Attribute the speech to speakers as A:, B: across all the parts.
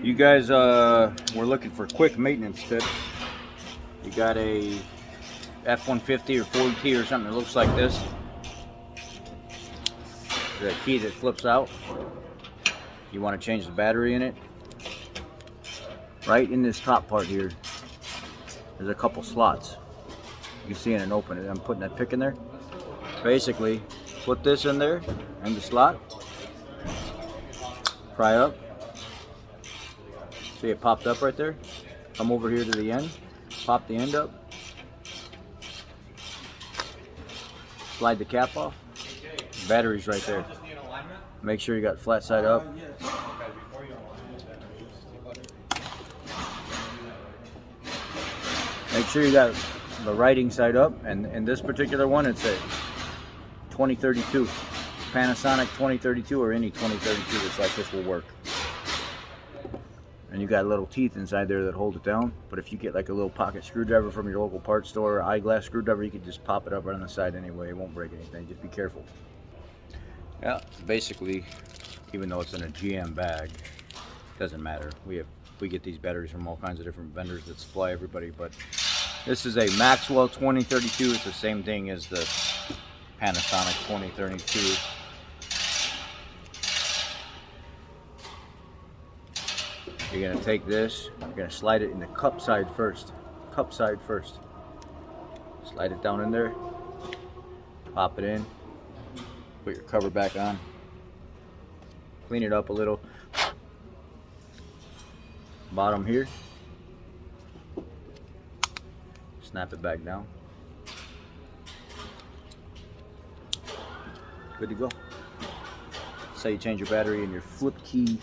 A: You guys were looking for quick maintenance tips. You got a F-150 or 40T or something that looks like this. The key that flips out. You want to change the battery in it. Right in this top part here, there's a couple slots. You can see in and open it. I'm putting that pick in there. Basically, put this in there and the slot. Pry up. See it popped up right there? Come over here to the end. Pop the end up. Slide the cap off. Battery's right there. Make sure you got flat side up. Make sure you got the writing side up, and in this particular one it's a 2032. Panasonic 2032 or any 2032 that's like this will work. And you got little teeth inside there that hold it down, but if you get like a little pocket screwdriver from your local parts store or eyeglass screwdriver, you can just pop it up right on the side anyway. It won't break anything, just be careful. Yeah, basically, even though it's in a GM bag, doesn't matter. We get these batteries from all kinds of different vendors that supply everybody, but this is a Maxwell 2032. It's the same thing as the Panasonic 2032. You're going to take this, you're going to slide it in the cup side first. Cup side first. Slide it down in there. Pop it in. Put your cover back on. Clean it up a little. Bottom here. Snap it back down. Good to go. So you change your battery and your flip key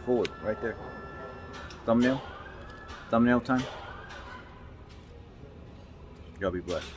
A: forward right there. Thumbnail time. Y'all be blessed.